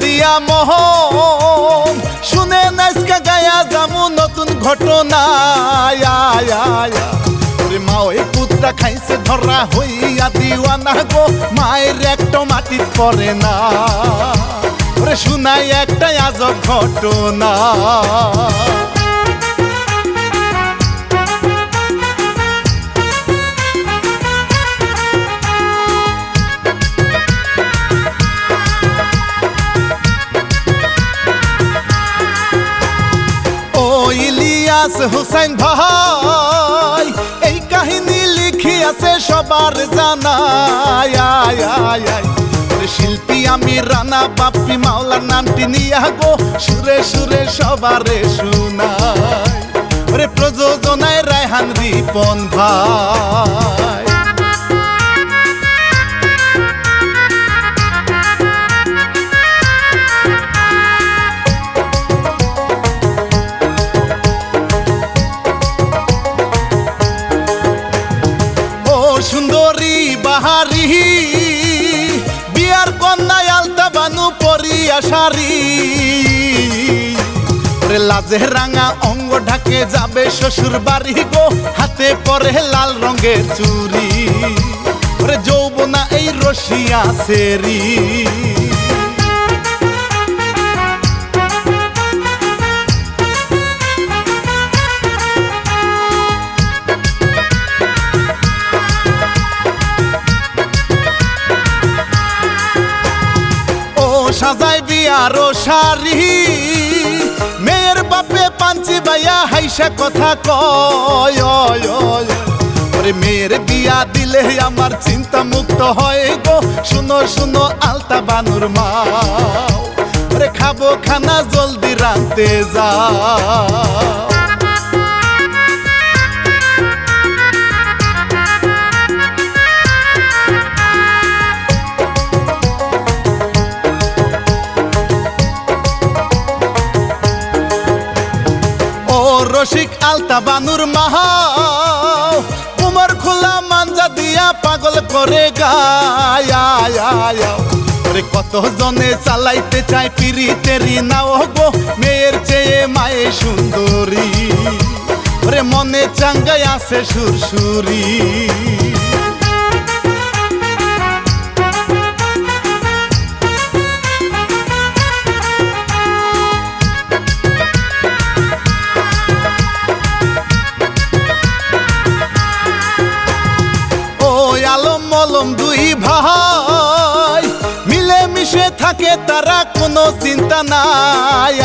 দিয়া মোহন শুনে নাচকা গায়া যামু নতুন ঘটনা মা ওই পুত্রা খাইছে ধরা হইয়া দিওয়ানা গো মায়ের একটা মাটিত পড়ে না ওরে শুনাই একটা আজব ঘটনা ইলিয়াস হুসাইন ভাই এই কাহিনী লিখিয়াছে সবার জানা শিল্পী আমি রানা বাপ্পি মাওলার নামটি নিয়া গো সুরে সুরে সবারে শুনাই ওরে প্রযোজনায় রায়হান রিপন ভাই সুন্দরী বাহারি বিয়ার কন্যায় আলতা বানু পরিয়া শাড়ি লাজে রাঙা অঙ্গ ঢাকে যাবে শ্বশুর বাড়ি গো হাতে পরে লাল রঙের চুড়ি ওরে যৌবনা এই রসিয়া সেরি সাজাই বিয়ার শাড়ি মেয়ের বাপে পাঞ্চি বাইয়া হাইসা কথা কয় ওরে মেয়ের বিয়া দিলে আমার চিন্তা মুক্ত হয় গো শুনো শুনো আলতা বানুর মা ওরে খাবো খানা জলদি রাঁধতে যাও রসিক আলতা বানুর মাহাও উমর খোলা মাঞ্জা দিয়া পাগল করে গায় কত জনে চালাইতে চায় পিরিতেরি নাও গো মেয়ের চেয়ে মায়ে সুন্দরী ওরে মনে চাঙ্গাই আছে সুরসুরি আলম মলম দুই ভাই মিলে মিশে থাকে তারা কোনো চিন্তা নাই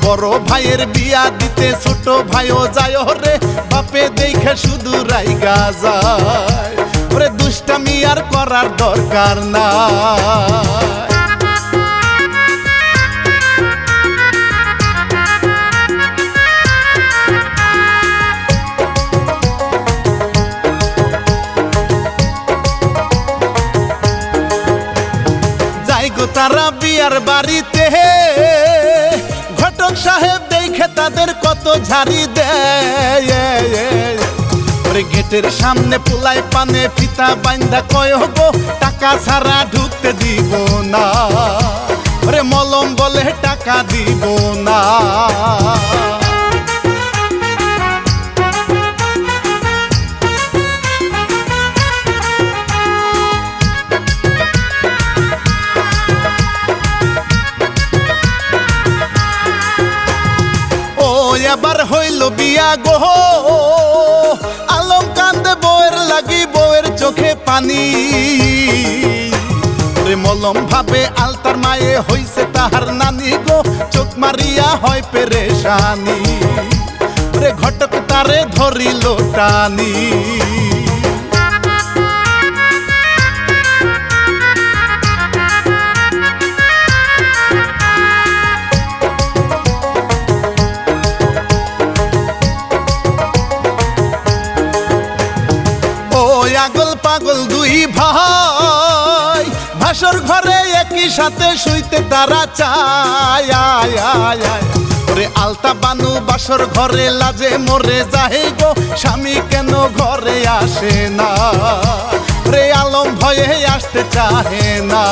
বড় ভাইয়ের বিয়া দিতে ছোট ভাইও যায় রে বাপে দেখে শুধু রাইগা যায় ওরে দুষ্টামি আর করার দরকার না তারা বিয়ার বাড়িতে ঘটক সাহেব দেখে তাদের কত ঝাড়ি দেয় গেটের সামনে পোলাই পানে ফিতা বাইন্ধা কয় গো টাকা ছাড়া ঢুকতে দিব না ওরে মলম বলে টাকা দিব না এবার হইল বিয়া গো আলম কান্দে বউয়ের লাগি বউয়ের চোখে পানি মলম ভাবে আলতার মায়ে হইছে তাহার নানি গো চোখ মারিয়া হয় পেরেশানি ঘটক তারে ধরিল টানি আগল পাগল দুই ভাই ভাসর ঘরে একই সাথে শুইতে তারা চায় ওরে আলতা বানু বাসর ঘরে লাজে মরে যায় গো স্বামী কেন ঘরে আসে না রে আলম ভয়ে আসতে চাহে না।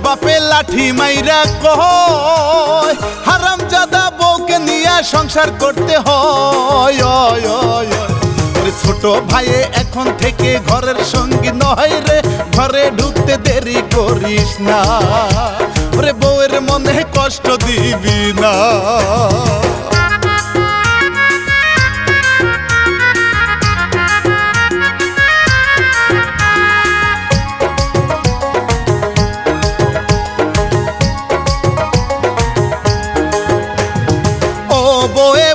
বাপে লাঠি মাইরা কয় হারামজাদা বউকে নিয়ে সংসার করতে হয়। ছোট ভাইয়ে এখন থেকে ঘরের সঙ্গী নয় রে, ঘরে ঢুকতে দেরি করিস না, ওরে বউয়ের মনে কষ্ট দিবি না।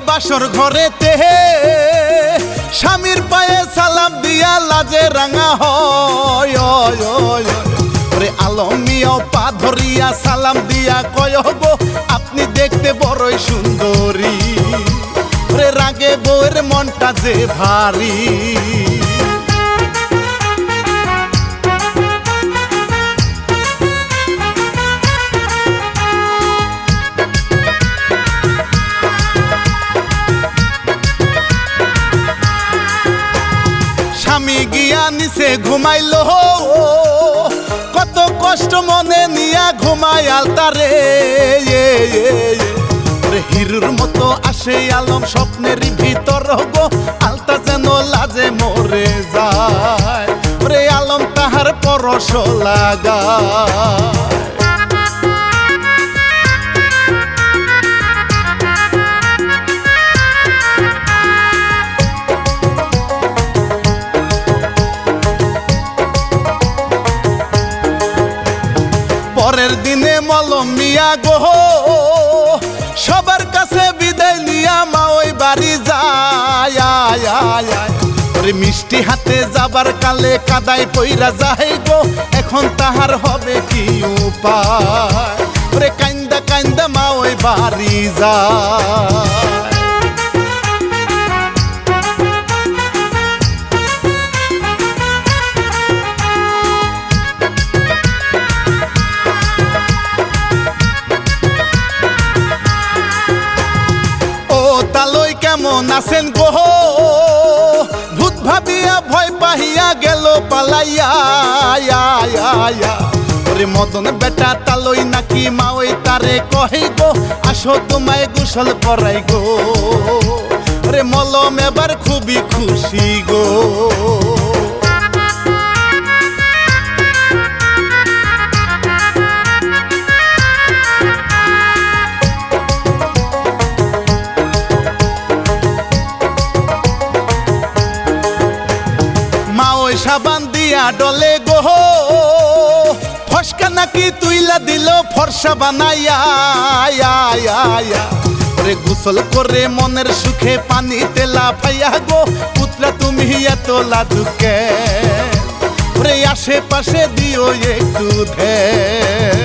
বাসর ঘরেতে স্বামীর পায়ে সালাম দিয়া লাজে রাঙা হয়। ওরে আলম মিয়া পা ধরিয়া সালাম দিয়া কয় গো আপনি দেখতে বড়ই সুন্দরী, ওরে রাগে বউয়ের মনটা যে ভারী। স্বামী গিয়া নিচে ঘুমাইলো, কত কষ্ট মনে নিয়া ঘুমাই আলতারে। হিরুর মতো আসে আলম স্বপ্নের ভিতর গো, আলতা যেন লাজে মরে যায়, ওরে আলম তাহার পরশ লাগায়। পরের দিনে মলম মিয়া গো সবার কাছে বিদায় নিয়া মা ওই বাড়ি যায়। ওরে মিষ্টি হাতে যাবার কালে কাদায় পইরা যায় গো, এখন তাহার হবে কি উপায়, ওরে কান্দা কান্দা মা ওই বাড়ি যায়। তালই কেমন আছেন গো, ভূত ভাবিয়া ভয় পাহিয়া গেল পালাইয়া। ওরে মদন বেটা তালই নাকি মা ওই তারে কহে গো আসো তোমায় গোসল করাই গো, ওরে মলম এবার খুবই খুশি গো। সাবান দিয়া ডলে গো ফসকা নাকি তুইলা দিল ফর্সা বানাইয়া। ওরে গোসল করে মনের সুখে পানিতে লাফাইয়া গো, পুত্রা তুমি এত লাজুকে, ওরে আশেপাশে দিও একটু ধ্যান।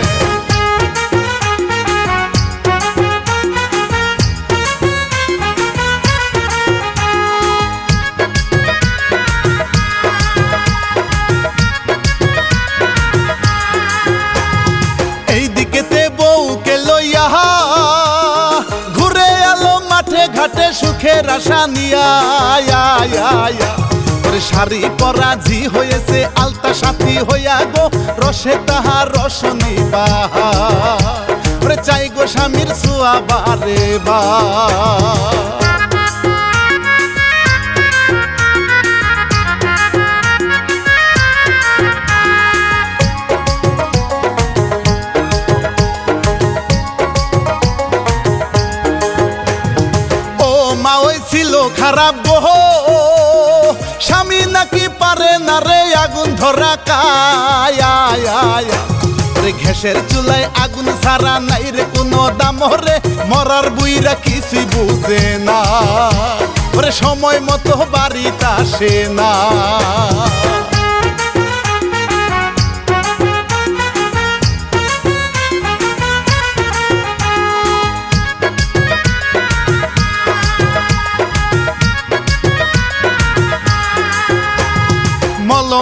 ঘাটে সুখের আশা নিয়া, শাড়ি পরা জি হয়েছে আলতা সাথী হইয়া গো, রসে তাহার রস নিবা, চাই গো স্বামীর ছোঁয়া বারে বা। মা ওই ছিল খারাপ গো, স্বামী নাকি পারে না রে আগুন ধরা কায়া। ঘেসের চুলায় আগুন ছাড়া নাই রে কোনো দাম রে, মরার বুইরা কিছুই বুঝে না, ওরে সময় মতো বাড়িতে আসে না।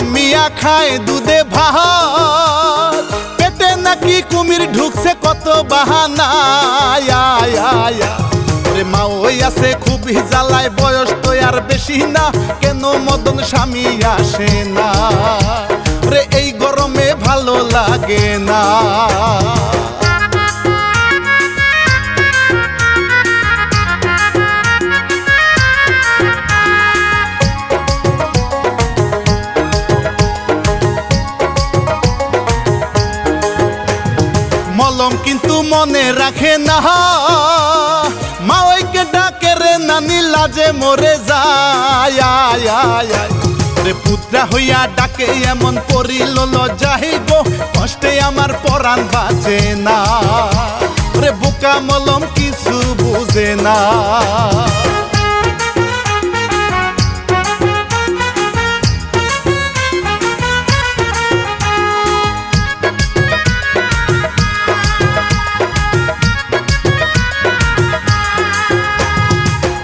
মলম মিয়া খায় দুধে ভাত, পেটে নাকি কুমির ঢুকছে কত বাহানা। রে মা ওই আছে খুবই জ্বালায়, বয়স তো আর বেশি না, কেন মদন স্বামী আসে না রে, এই গরমে ভালো লাগে না। মলম কিন্তু মনে রাখে না, মা ওইকে ডাকে রে নানি লাজে মরে যায়। রে পুত্রা হইয়া ডাকে এমন করিল লজ্জাই গো, কষ্টে আমার পরাণ বাঁচে না রে, বোকা মলম কিছু বুঝে না।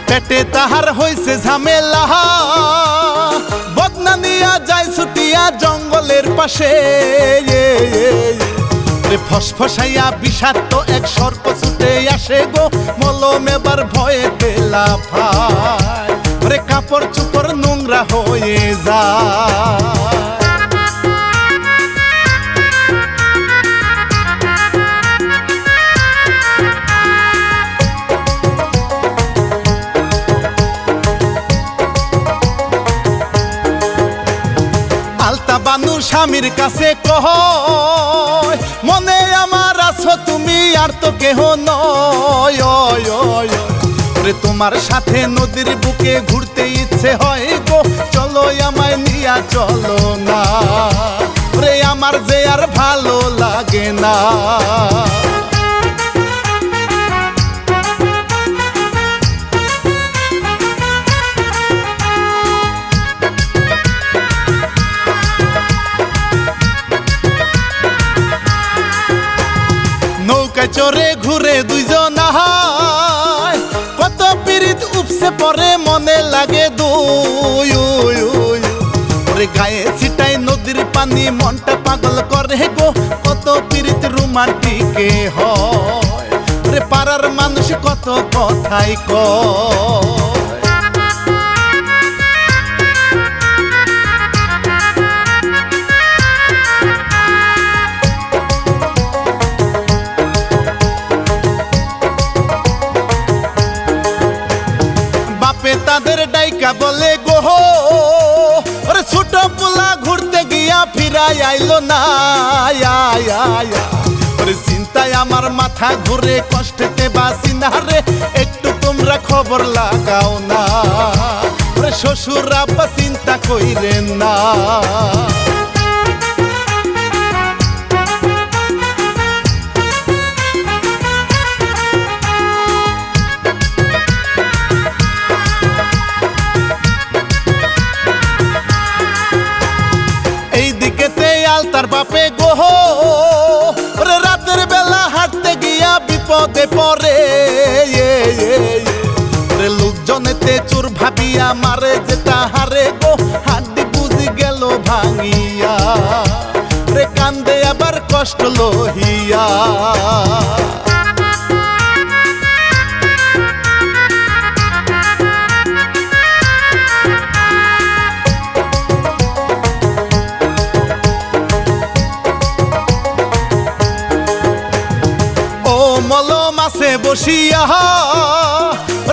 পেটে তাহার হইছে ঝামেলা, বদনা নিয়া যায় ছুটিয়া জঙ্গলের পাশে। ফসফসাইয়া বিষাক্ত এক সর্প ছুটে আসে গো, মলম এবার ভয়ে লাফায় রে, কাপড় চুপড় নোংরা হয়ে যায়। বানু স্বামীর কাছে কয়, মনে আমার আছো তুমি আর তো কেহ নয়। তোমার সাথে নদীর বুকে ঘুরতে ইচ্ছে হয় গো, চলো আমায় নিয়া চলো না রে, আমার যে আর ভালো লাগে না। নৌকায় চড়ে ঘুরে দুইজন আহায়, কত পীড়িত উপসে পরে মনে লাগে দুই। গায়ে ছিটাই নদীর পানি মনটা পাগল করে গো, কত পীড়িত রোমান্টিকে হয় রে, পাড়ার মানুষ কত কথাই কয়। তাদের ডাইকা বলে গো, ওরে ছোট পোলা ঘুরতে গিয়া ফিরাই আইলো না। ওরে চিন্তায় আমার মাথা ঘুরে, কষ্টেতে বাঁচি না রে, একটু তোমরা খবর লাগাও না ওরে, শ্বশুর আব্বা চিন্তা কইরেন না। তার বাপে গো, ওরে রাতের বেলা হাঁটতে গিয়া বিপদে পড়ে, লোকজনেতে চোর ভাবিয়া মারে যে তাহারে গো, হাড্ডি বুঝি গেল ভাঙিয়া রে, কান্দে আবার কষ্ট লহিয়া। মলম আছে বসিয়া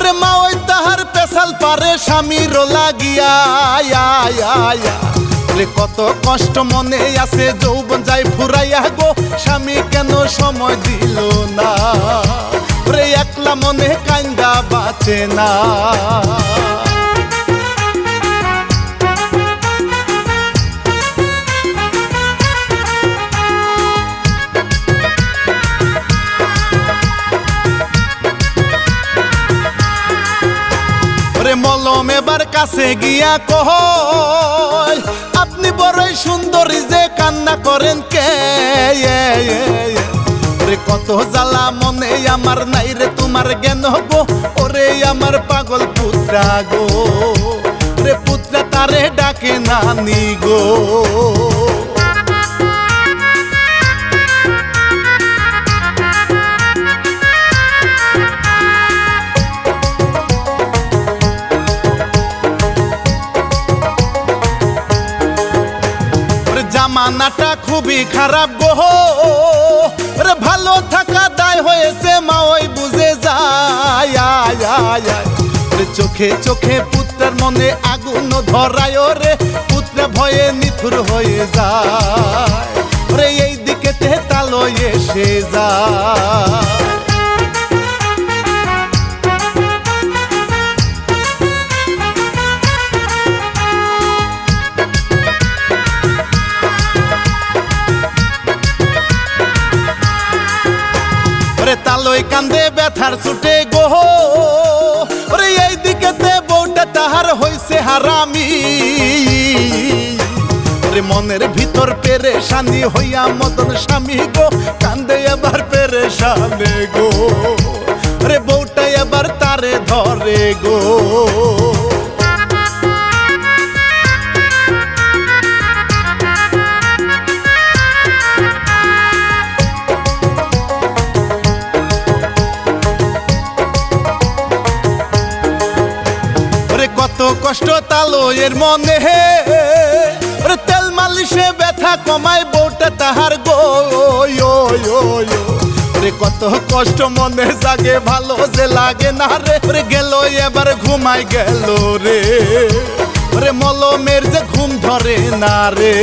রে, মা ওই তাহার পেশাল পারে স্বামীর লাগিয়া রে, কত কষ্ট মনে আছে, যৌবন যাই ফুরাইয়া গো, স্বামী কেন সময় দিল না রে, একলা মনে কান্দা বাঁচে না। মলম এবার কাছে গিয়া কয়, আপনি বড়ই সুন্দরী যে কান্না করেন কে, কত জ্বালা মনে আমার নাই রে তোমার জ্ঞান গো, ওরে আমার পাগল পুত্রা গো, রে পুত্রা তারে ডাকে নানি গো। জামানাটা খুবই খারাপ গো, রে ভালো থাকা দায় হয়েছে মা ওই বুঝে যায়। চোখে চোখে পুত্রের মনে আগুন ধরায় রে, পুত্রা ভয়ে নিথুর হয়ে যায় রে, এই দিকে তালো এসে যায়। তালই কান্দে ব্যথার ছুটে গো, ওরে এই দিকে বউটা তাহার হইছে হারামি রে, মনের ভিতর পেরেশানি হইয়া মদন স্বামী গো, কান্দে এবার পেরেশানে গো, রে বউটা এবার তারে ধরে গো। কত কষ্ট তালো এর মনে, তেল মালিশে ব্যথা কমায় বউটা তাহার গো, রে কত কষ্ট মনে জাগে ভালো যে লাগে না রে, গেল এবার ঘুমাই গেল রে, মলমের যে ঘুম ধরে না রে।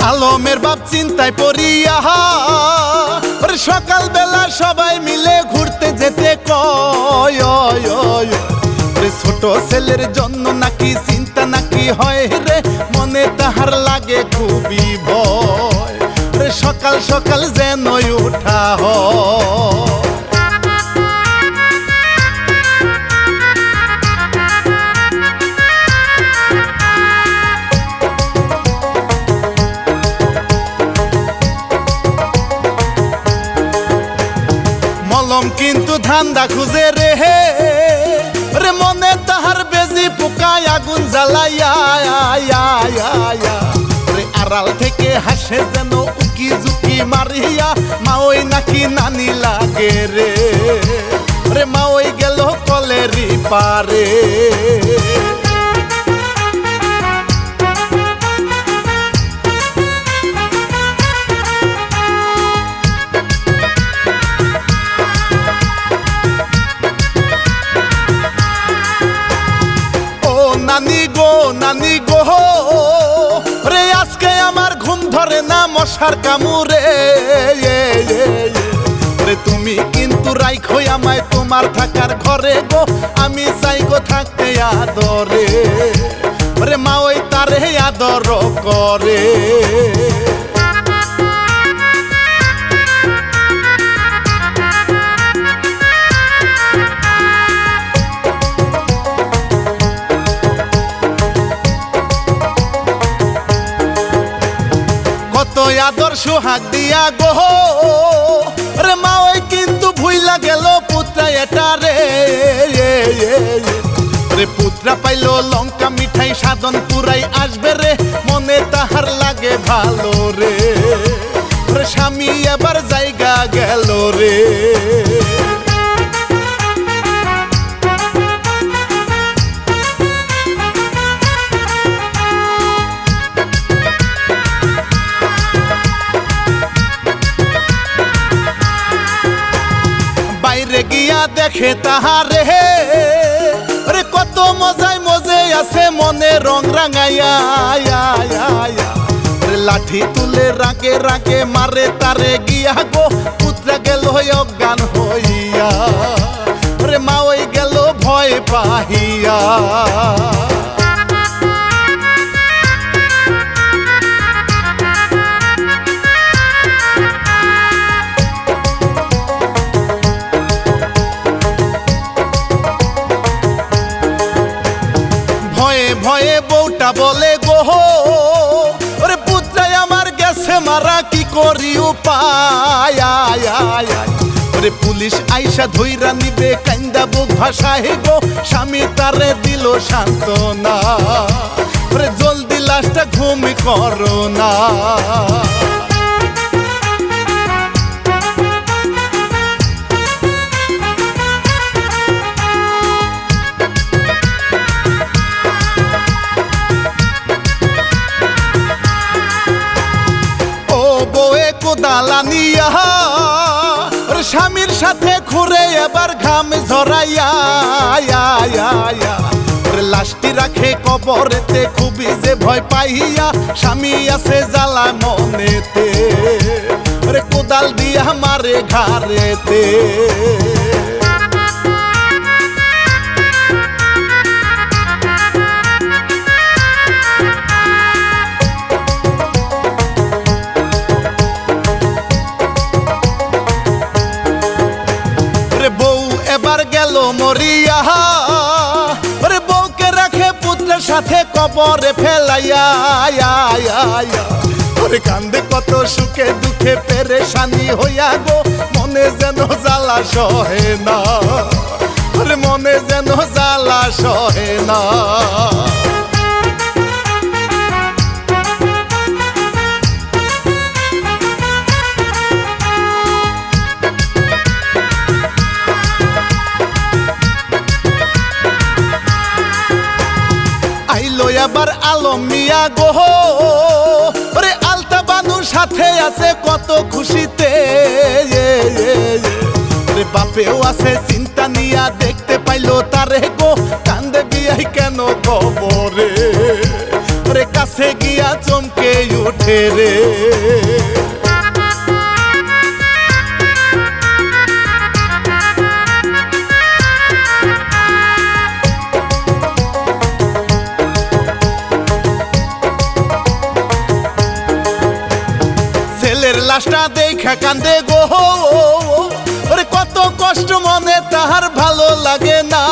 আলমের বাপ চিন্তায় পড়িয়া সকাল বেলা সবাই মিলে ঘুরতে যেতে কয়, ছোট ছেলের জন্য নাকি চিন্তা নাকি হয় রে, মনে তাহার লাগে খুবই ভয় রে, সকাল সকাল যেন উঠা হয়। মলম কিন্তু ধান্দা খুঁজে রে, মনে তাহার বেজি পোকায় আগুন জ্বালাইয়া রে, আড়াল থেকে হাসে যেন উকি ঝুঁকি মারিয়া, মা ওই নাকি নানি লাগে রে, মা ওই গেল কলেরি পারে। নানি গো রে, আজকে আমার ঘুম ধরে না মশার কামড়ে রে, তুমি কিন্তু রাইখো আমায় তোমার থাকার ঘরে গো, আমি চাই গো থাকতে আদরে রে, মা ওই তারে আদর করে। আদর সোহাগ দিয়া গো রে, মা ওই কিন্তু ভুইলা গেল পুত্রা এটা রে, পুত্রা পাইল লঙ্কা মিঠাই সাধন পুরাই আসবে রে, মনে তাহার লাগে ভালো রে, স্বামী এবার জায়গা গেল রে। বাইরে গিয়া দেখে তাহারে রে, কত মজায় মজে আছে মনে রং রাঙাইয়া রে, লাঠি তুলে রাগে রাগে মারে তারে গিয়া গো, পুত্রা গেল অজ্ঞান হইয়া রে, মা ওই গেল ভয় পাহিয়া। ভয়ে বউটা বলে গো ওরে পুত্রাই আমার গেছে মারা কি করি উপায় আয় আয় আয়। ওরে পুলিশ আইসা ধইরা নিবে কান্দা বুক ভাষায় গো স্বামী তারে দিল সান্ত্বনা ওরে জলদি লাশটা ঘুমি করো না। দালানিয়া ওর স্বামীর সাথে ঘুরে এবার ঘাম ঝরাইয়া ওর লাশটি রাখে কবরেতে খুবই যে ভয় পাইয়া স্বামী আছে জ্বালা মনেতে ওরে কোদাল দিয়া মারে ঘাড়েতে। এবার গেল মরিয়া ওরে বউকে রাখে পুত্রের সাথে কবরে ফেলাইয়া ওরে কান্দে কত সুখে দুঃখে পেরেশানি হইয়া গো মনে যেন জ্বালা সহে না ওরে মনে যেন জ্বালা সহে না। এবার আলম মিয়া গো ওরে আলতা বানুর সাথে আছে কত খুশিতে ওরে বাপেও আছে চিন্তা নিয়া দেখতে পাইলো তারে গো কান্দে বিয়াই কেন কবরে ওরে কাছে গিয়া চমকে উঠে রে। লাশটা দেখা কান্দে গো ওরে কত কষ্ট মনে তাহার ভালো লাগে না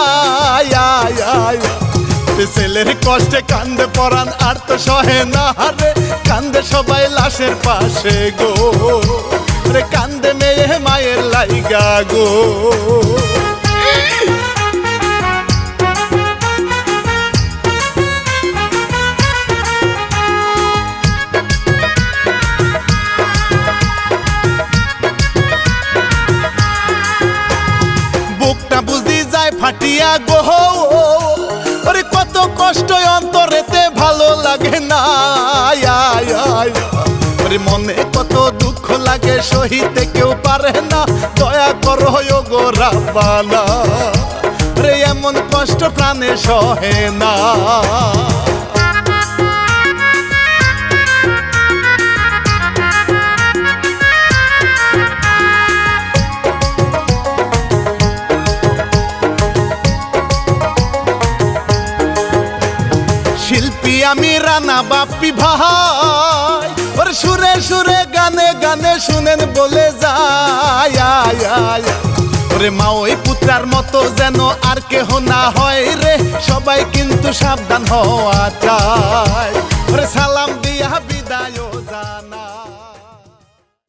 ছেলের কষ্টে কান্দে পরাণ আর তো সহে না রে কান্দে সবাই লাশের পাশে গো রে কান্দে মেয়ে মায়ের লাইগা গো। ফাটিয়া গো ওরে কত কষ্ট অন্তরেতে ভালো লাগে না ওরে মনে কত দুঃখ লাগে সহিতে কেউ পারে না দয়া করো গো রাব্বানা রে এমন কষ্ট প্রাণে সহে না। শিল্পী আমি রানা বাপ্পি ভাই ওর সুরে সুরে গানে গানে শুনেন বলে যায় ওরে মা ওই পুত্রার মতো যেন আর কেহ না হয় রে সবাই কিন্তু সাবধান হওয়া চায় ওরে সালাম